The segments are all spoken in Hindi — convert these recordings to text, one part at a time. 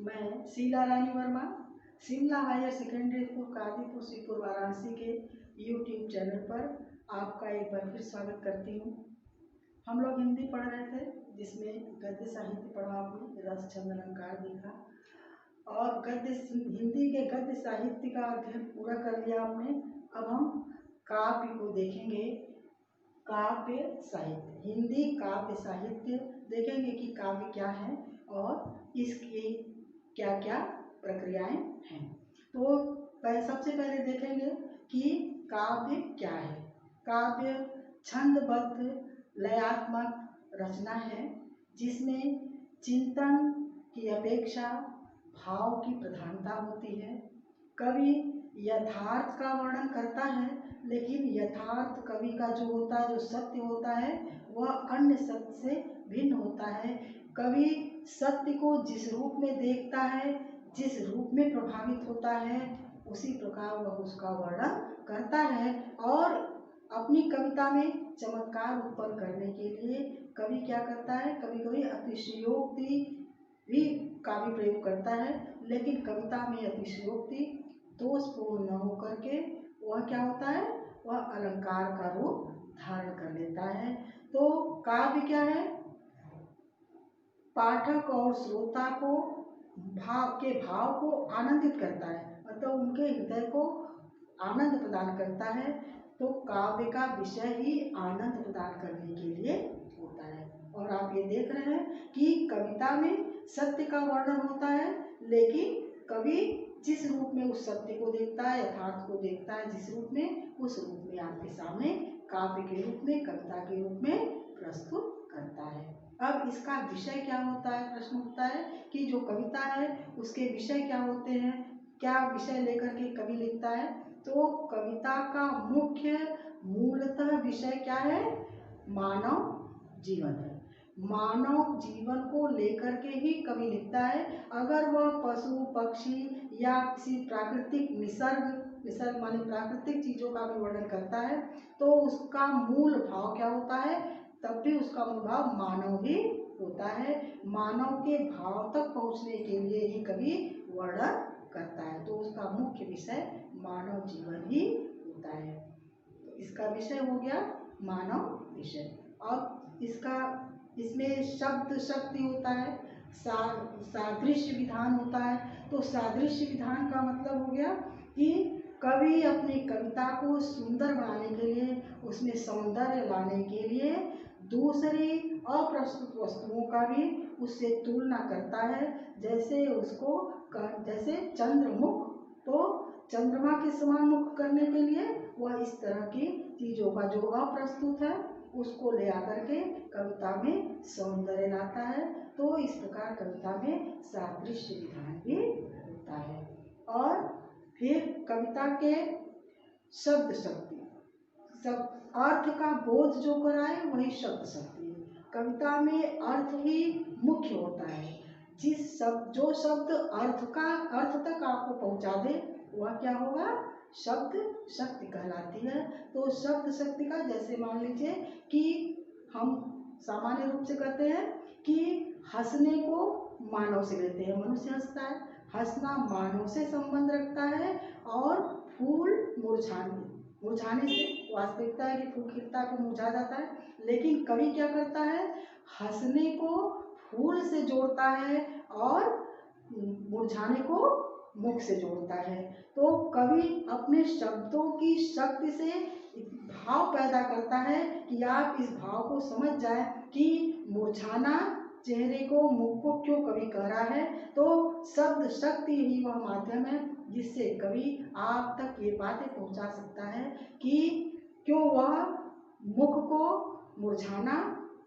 मैं Sheela Rani Verma Shimla higher secondary school Kadipur Sipur Varanasi के यूट्यूब चैनल पर आपका एक बार फिर स्वागत करती हूँ। हम लोग हिंदी पढ़ रहे थे, जिसमें गद्य साहित्य पढ़ा आपने, रस छंद अलंकार देखा और हिंदी के गद्य साहित्य का अध्ययन पूरा कर लिया आपने। अब हम काव्य को देखेंगे। काव्य साहित्य, हिंदी काव्य साहित्य देखेंगे कि काव्य क्या है और इसकी क्या क्या प्रक्रियाएं हैं। तो सबसे पहले देखेंगे कि काव्य क्या है। काव्य छंदबद्ध लयात्मक रचना है, जिसमें चिंतन की अपेक्षा भाव की प्रधानता होती है। कवि यथार्थ का वर्णन करता है, लेकिन यथार्थ कवि का जो होता है, जो सत्य होता है, वह अन्य सत्य से भिन्न होता है। कवि सत्य को जिस रूप में देखता है, जिस रूप में प्रभावित होता है, उसी प्रकार वह उसका वर्णन करता है। और अपनी कविता में चमत्कार उत्पन्न करने के लिए कवि क्या करता है, कभी कभी अतिशयोक्ति भी का भी प्रयोग करता है, लेकिन कविता में अतिशयोक्ति दोषपूर्ण न होकर के वह क्या होता है, वह अलंकार का रूप धारण कर लेता है। तो काव्य क्या है, पाठक और श्रोता को भाव को आनंदित करता है, मतलब उनके हृदय को आनंद प्रदान करता है। तो काव्य का विषय ही आनंद प्रदान करने के लिए होता है। और आप ये देख रहे हैं कि कविता में सत्य का वर्णन होता है, लेकिन कवि जिस रूप में उस सत्य को देखता है, यथार्थ को देखता है, जिस रूप में, उस रूप में आपके सामने काव्य के रूप में, कविता के रूप में प्रस्तुत करता है। अब इसका विषय क्या होता है, प्रश्न उठता है कि जो कविता है उसके विषय क्या होते हैं, क्या विषय लेकर के कवि लिखता है। तो कविता का मुख्य मूलतः विषय क्या है, मानव जीवन है। मानव जीवन को लेकर के ही कवि लिखता है। अगर वह पशु पक्षी या किसी प्राकृतिक निसर्ग माने प्राकृतिक चीजों का भी वर्णन करता है, तो उसका मूल भाव क्या होता है, तब भी उसका मूल भाव मानव ही होता है। मानव के भाव तक पहुंचने के लिए ही कवि वर्णन करता है। तो उसका मुख्य विषय मानव जीवन ही होता है। तो इसका विषय हो गया मानव विषय। अब इसमें शब्द शक्ति होता है, सादृश्य विधान होता है। तो सादृश्य विधान का मतलब हो गया कि कवि अपनी कविता को सुंदर बनाने के लिए, उसमें सौंदर्य लाने के लिए दूसरी अप्रस्तुत वस्तुओं का भी उससे तुलना करता है। जैसे चंद्रमुख, तो चंद्रमा के समान मुख करने के लिए वह इस तरह की चीजों का जो अप्रस्तुत है उसको ले आकर के कविता में सौंदर्य लाता है। तो इस प्रकार कविता में सादृश्य विधान भी होता है। और फिर कविता के शब्द शक्ति, सब अर्थ का बोध जो कराए वही शब्द शक्ति है। कविता में अर्थ ही मुख्य होता है। जो शब्द अर्थ तक आपको पहुंचा दे, वह क्या होगा, शब्द शक्ति कहलाती है। तो शब्द शक्ति का, जैसे मान लीजिए कि हम सामान्य रूप से कहते हैं कि हंसने को मानव से लेते हैं, मनुष्य हंसता है, हंसना मानव से संबंध रखता है। और फूल मुरझाने से वास्तविकता है कि फूल खिलता है तो मुरझा जाता है, लेकिन कवि क्या करता है, हंसने को फूल से जोड़ता है और मुरझाने को मुख से जोड़ता है। तो कवि अपने शब्दों की शक्ति से भाव पैदा करता है कि आप इस भाव को समझ जाए कि मुरझाना चेहरे को, मुख को क्यों कवि कह रहा है। तो शब्द शक्ति ही वह माध्यम है जिससे कवि आप तक ये बातें पहुंचा सकता है कि क्यों वह मुख को मुरझाना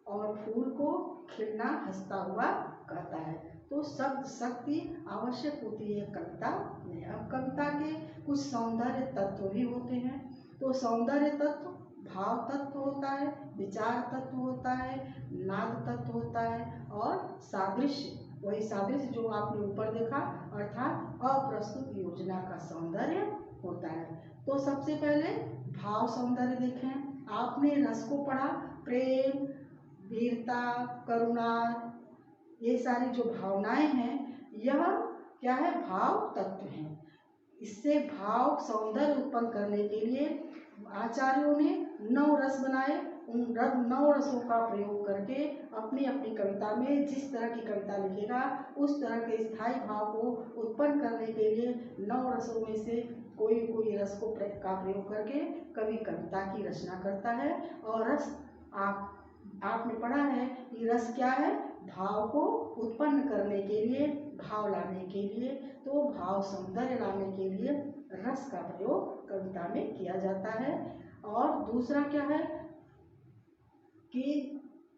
और फूल को खिलना, हंसता हुआ कहता है। तो शब्द शक्ति आवश्यक होती है कविता में। अब कविता के कुछ सौंदर्य तत्व भी होते हैं। तो सौंदर्य तत्व भाव तत्व होता है, विचार तत्व होता है, नाद तत्व होता है और सादृश्य, वही सादृश्य जो आपने ऊपर देखा, अर्थात अप्रस्तुत योजना का सौंदर्य होता है। तो सबसे पहले भाव सौंदर्य देखें। आपने रस को पढ़ा, प्रेम, वीरता, करुणा, ये सारी जो भावनाएं हैं, यह क्या है, भाव तत्व है। इससे भाव सौंदर्य उत्पन्न करने के लिए आचार्यों ने 9 रस बनाए। उन 9 रसों का प्रयोग करके अपनी अपनी कविता में जिस तरह की कविता लिखेगा उस तरह के स्थायी भाव को उत्पन्न करने के लिए 9 रसों में से कोई कोई रस का प्रयोग करके कवि कविता की रचना करता है। और रस आपने पढ़ा है कि रस क्या है, भाव को उत्पन्न करने के लिए, भाव लाने के लिए, तो भाव सौंदर्य लाने के लिए रस का प्रयोग कविता में किया जाता है। और दूसरा क्या है कि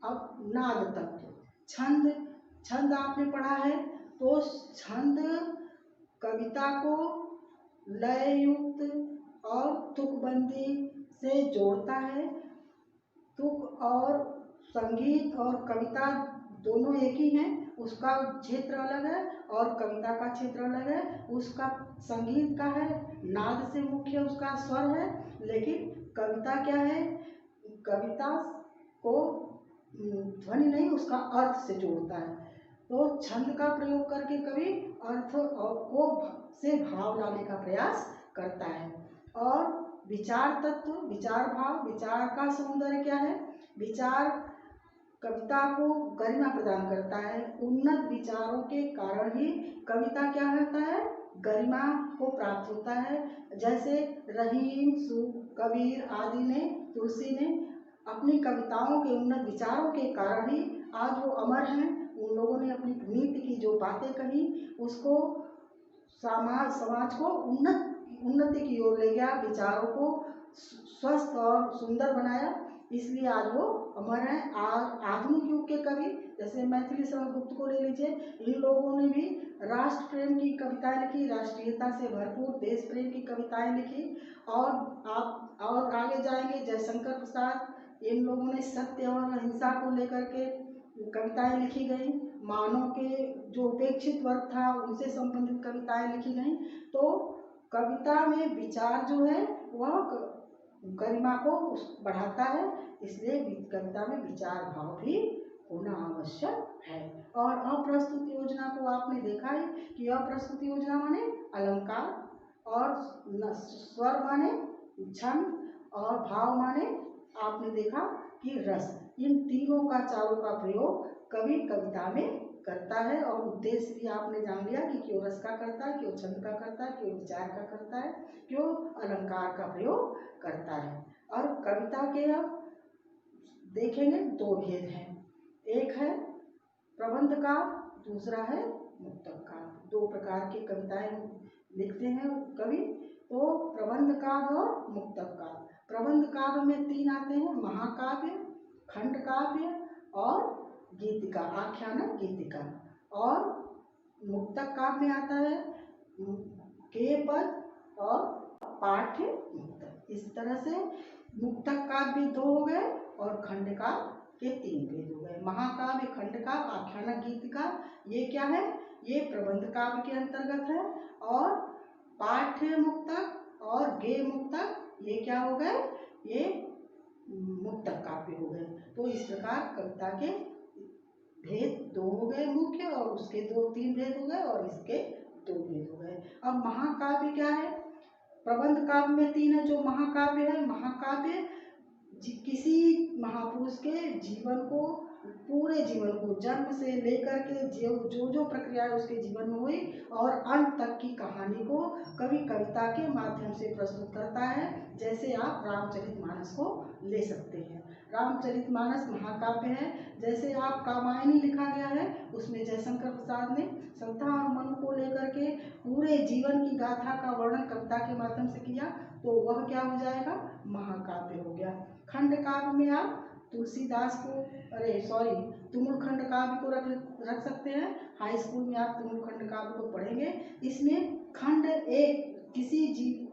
अब नाद तत्व, छंद। छंद आपने पढ़ा है, तो छंद कविता को लय युक्त और तुकबंदी से जोड़ता है। तुक और संगीत और कविता दोनों एक ही हैं, उसका क्षेत्र अलग है और कविता का क्षेत्र अलग है। उसका संगीत का है, नाद से मुख्य उसका स्वर है, लेकिन कविता क्या है, कविता को ध्वनि नहीं उसका अर्थ से जोड़ता है। तो छंद का प्रयोग करके कवि अर्थ को से भाव लाने का प्रयास करता है। और विचार तत्व, विचार भाव, विचार का सौंदर्य क्या है, विचार कविता को गरिमा प्रदान करता है। उन्नत विचारों के कारण ही कविता क्या होता है, गरिमा को प्राप्त होता है। जैसे रहीम, कबीर आदि ने, तुलसी ने अपनी कविताओं के उन्नत विचारों के कारण ही आज वो अमर हैं। उन लोगों ने अपनी नीति की जो बातें कही उसको समाज को उन्नति की ओर ले गया, विचारों को स्वस्थ और सुंदर बनाया, इसलिए आज वो अमर हैं। आधुनिक युग के कवि जैसे मैथिली शरण गुप्त को ले लीजिए, इन लोगों ने भी राष्ट्र प्रेम की कविताएं लिखी, राष्ट्रीयता से भरपूर देश प्रेम की कविताएं लिखी। और आगे जाएंगे जयशंकर प्रसाद, इन लोगों ने सत्य और अहिंसा को लेकर के कविताएं लिखी गई। मानव के जो उपेक्षित वर्ग था उनसे संबंधित कविताएं लिखी गई। तो कविता में विचार जो है वह गरिमा को बढ़ाता है, इसलिए कविता में विचार भाव भी होना आवश्यक है। और अप्रस्तुत योजना को आपने देखा है कि अप्रस्तुत योजना माने अलंकार, और स्वर माने छंद, और भाव माने आपने देखा कि रस। इन तीनों का, चारों का प्रयोग कवि कविता में करता है। और उद्देश्य भी आपने जान लिया कि क्यों रस का करता है, क्यों छंद का करता है, क्यों विचार का करता है, क्यों अलंकार का प्रयोग करता है। और कविता के अब देखेंगे 2 भेद हैं, एक है प्रबंध काव्य, दूसरा है मुक्तक काव्य। 2 प्रकार की कविताएं लिखते हैं कवि, तो प्रबंध काव्य और मुक्तक काव्य। प्रबंध काव्य में 3 आते हैं, महाकाव्य, खंड काव्य और गीतिका, आख्यानक गीतिका। और मुक्तक काव्य में आता है के पद और पाठ्य मुक्तक। इस तरह से मुक्तक काव्य 2 हो गए और खंड काव्य के 3 भेद हो गए। महाकाव्य, खंड काव्य, आख्यानक गीतिका, ये क्या है, ये प्रबंध काव्य के अंतर्गत है। और पाठ्य मुक्तक और गे मुक्तक ये क्या हो गए, ये मुक्तक काव्य हो गए। तो इस प्रकार कविता के भेद 2 हो गए मुख्य, और उसके 2-3 भेद हो गए, और इसके 2 भेद हो गए। अब महाकाव्य क्या है, प्रबंध काव्य में 3 है। जो महाकाव्य है, महाकाव्य किसी महापुरुष के जीवन को, पूरे जीवन को, जन्म से लेकर के जो प्रक्रिया उसके जीवन में हुई और अंत तक की कहानी को कवि कविता के माध्यम से प्रस्तुत करता है। जैसे आप रामचरितमानस को ले सकते हैं, रामचरितमानस महाकाव्य है। जैसे आप कामायनी लिखा गया है, उसमें जयशंकर प्रसाद ने श्रद्धा और मनु को लेकर के पूरे जीवन की गाथा का वर्णन कविता के माध्यम से किया, तो वह क्या हो जाएगा, महाकाव्य हो गया। खंड काव्य में आप तुलसीदास को, तुमुल खंड काव्य को रख सकते हैं। हाई स्कूल में आप तुमुल खंड काव्य को पढ़ेंगे। इसमें खंड एक किसी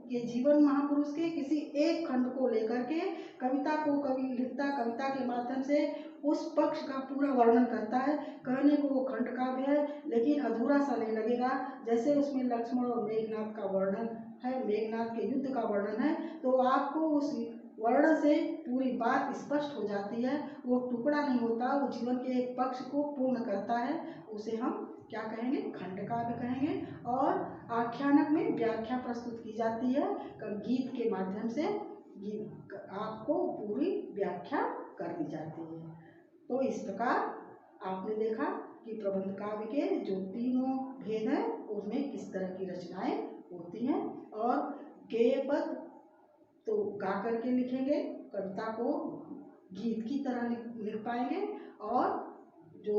के जीवन, महापुरुष के किसी एक खंड को लेकर के कविता को कवि लिखता, कविता के माध्यम से उस पक्ष का पूरा वर्णन करता है। कहने को वो खंड काव्य है, लेकिन अधूरा सा नहीं लगेगा। जैसे उसमें लक्ष्मण और मेघनाथ का वर्णन है, मेघनाथ के युद्ध का वर्णन है, तो आपको उस वर्णन से पूरी बात स्पष्ट हो जाती है। वो टुकड़ा नहीं होता, वो जीवन के एक पक्ष को पूर्ण करता है, उसे हम क्या कहेंगे, खंड काव्य कहेंगे। और आख्यानक में व्याख्या प्रस्तुत की जाती है, गीत के माध्यम से गीत आपको पूरी व्याख्या कर दी जाती है। तो इस प्रकार आपने देखा कि प्रबंध काव्य के जो तीनों भेद हैं उसमें किस तरह की रचनाएं होती हैं। और गेय पद तो गा करके लिखेंगे, कविता को गीत की तरह लिख पाएंगे। और जो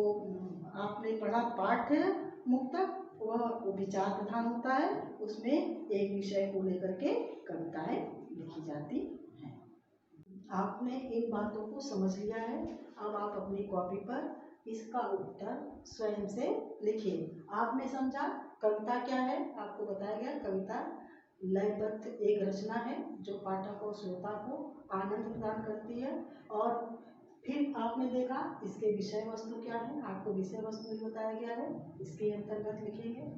आपने पढ़ा पाठ है मुक्तक, वह विचार प्रधान होता है, उसमें एक विषय को लेकर के कविताएं लिखी जाती हैं। आपने इन बातों को समझ लिया है। अब आप अपनी कॉपी पर इसका उत्तर स्वयं से लिखिए। आपने समझा कविता क्या है, आपको बताया गया कविता लयबद्ध एक रचना है जो पाठक और श्रोता को आनंद प्रदान करती है। और फिर आपने देखा इसके विषय वस्तु क्या है, आपको विषय वस्तु भी बताया गया है, इसके अंतर्गत लिखेंगे।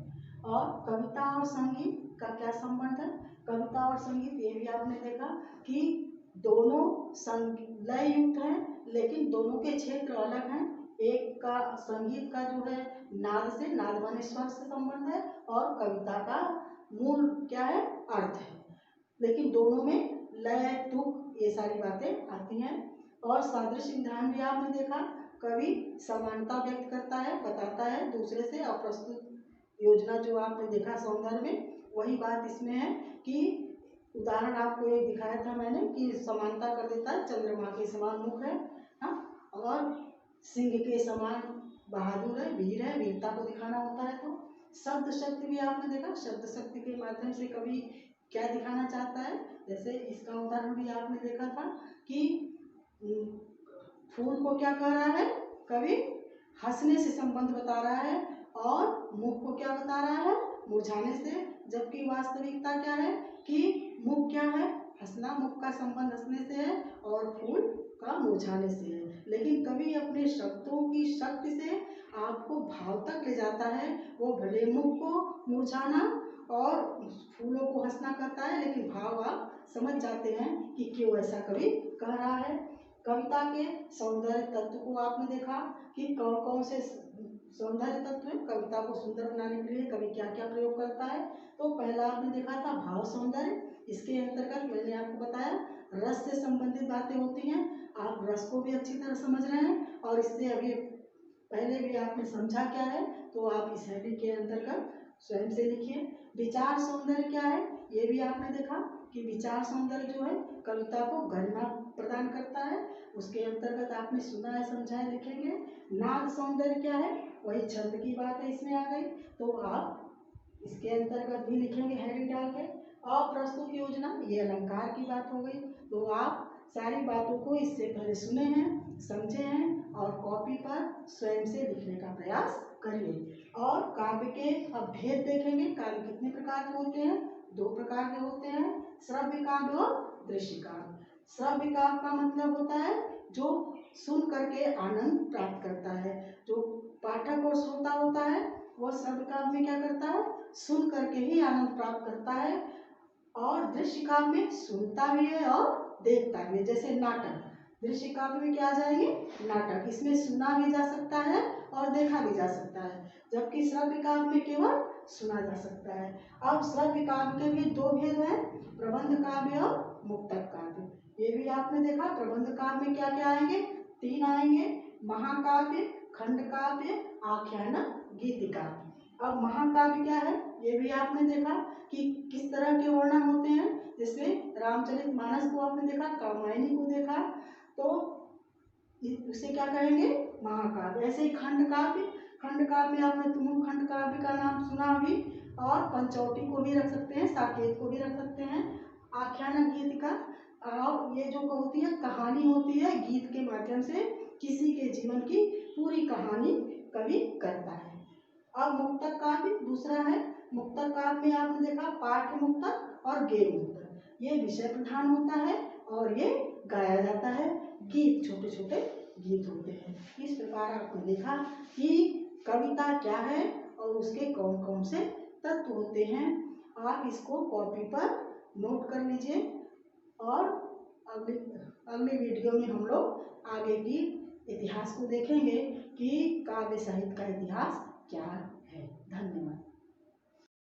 और कविता और संगीत का क्या संबंध है, कविता और संगीत ये भी आपने देखा कि दोनों लय युक्त हैं, लेकिन दोनों के क्षेत्र अलग हैं। एक का संगीत का जो है नाद से, नाद माने स्वर से संबंध है, और कविता का मूल क्या है, अर्थ है। लेकिन दोनों में लय तुक ये सारी बातें आती हैं। और सादृश्य विधान भी आपने देखा, कवि समानता व्यक्त करता है, बताता है दूसरे से। और प्रस्तुत योजना जो आपने देखा सौंदर्य में, वही बात इसमें है कि उदाहरण आपको एक दिखाया था मैंने कि समानता कर देता है, चंद्रमा के समान मुख है, और सिंह के समान बहादुर है, वीर है, वीरता को दिखाना होता है। तो शब्द शक्ति भी आपने देखा, शब्द शक्ति के माध्यम से कवि क्या दिखाना चाहता है। जैसे इसका उदाहरण भी आपने देखा था कि फूल को क्या कह रहा है कवि, हंसने से संबंध बता रहा है, और मुख को क्या बता रहा है, मुरझाने से। जबकि वास्तविकता क्या है कि मुख क्या है, हंसना, मुख का संबंध हंसने से है और फूल का मुरझाने से है। लेकिन कवि अपने शब्दों की शक्ति से आपको भाव तक ले जाता है। वो भले मुख को मुरझाना और फूलों को हंसना करता है, लेकिन भाव आप समझ जाते हैं कि क्यों ऐसा कवि कह रहा है। कविता के सौंदर्य तत्व को आपने देखा कि कौन कौन से सौंदर्य तत्व है, कविता को सुंदर बनाने के लिए कवि क्या क्या प्रयोग करता है। तो पहला आपने देखा था भाव सौंदर्य, इसके अंतर्गत मैंने आपको बताया रस से संबंधित बातें होती हैं। आप रस को भी अच्छी तरह समझ रहे हैं, और इससे अभी पहले भी आपने समझा क्या है, तो आप इस हेडिंग के अंतर्गत स्वयं से लिखिए। विचार सौंदर्य क्या है, ये भी आपने देखा कि विचार सौंदर्य जो है कविता को गरिमा प्रदान करता है। उसके अंतर्गत आपने सुना है, समझा है, लिखेंगे। नाद सौंदर्य क्या है, वही छंद की बात है इसमें आ गई, तो आप इसके अंतर्गत भी लिखेंगे हेडिंग डाल के। और प्रस्तुत योजना, ये अलंकार की बात हो गई। तो आप सारी बातों को इससे पहले सुने हैं, समझे हैं, और कॉपी पर स्वयं से लिखने का प्रयास करिए। और काव्य के अब भेद देखेंगे। काव्य कितने प्रकार के होते हैं, 2 प्रकार के होते हैं, श्रव्य काव्य और दृश्य काव्य। श्रव्य काव्य का मतलब होता है जो सुन करके आनंद प्राप्त करता है। जो पाठक और श्रोता होता है वो श्रव्य काव्य में क्या करता है, सुन करके ही आनंद प्राप्त करता है। और दृश्य काव्य में सुनता भी है और देखता भी है। जैसे नाटक, दृश्य काव्य में क्या आ जाएंगे, नाटक, इसमें सुना भी जा सकता है और देखा भी जा सकता है। जबकि श्रव्य काव्य में केवल सुना जा सकता है। अब श्रव्य काव्य के भी 2 भेद हैं, प्रबंध काव्य और मुक्तक काव्य। ये भी आपने देखा। प्रबंध काव्य में क्या क्या आएंगे, 3 आएंगे, महाकाव्य, खंड काव्य, आख्यान, गीतिका। अब महाकाव्य क्या है, ये भी आपने देखा कि किस तरह के वर्णन होते हैं। जैसे रामचरितमानस को आपने देखा, कामायनी को देखा, तो उसे क्या कहेंगे, महाकाव्य। ऐसे ही खंड काव्य, खंड काव्य में आपने तुम खंड काव्य का नाम सुना भी, और पंचवटी को भी रख सकते हैं, साकेत को भी रख सकते हैं। आख्यान, गीतिका, और ये जो होती है कहानी होती है, गीत के माध्यम से किसी के जीवन की पूरी कहानी कवि करता है। अब मुक्तक काव्य दूसरा है। मुक्तक काव्य में आपने देखा पाठ्य मुक्तक और गेय मुक्तक। ये विषय प्रधान होता है और ये गाया जाता है, गीत छोटे छोटे गीत होते हैं। इस प्रकार आपने देखा कि कविता क्या है और उसके कौन कौन से तत्व होते हैं। आप इसको कॉपी पर नोट कर लीजिए, और अगले वीडियो में हम लोग आगे की इतिहास को देखेंगे कि काव्य साहित्य का इतिहास क्या है। धन्यवाद।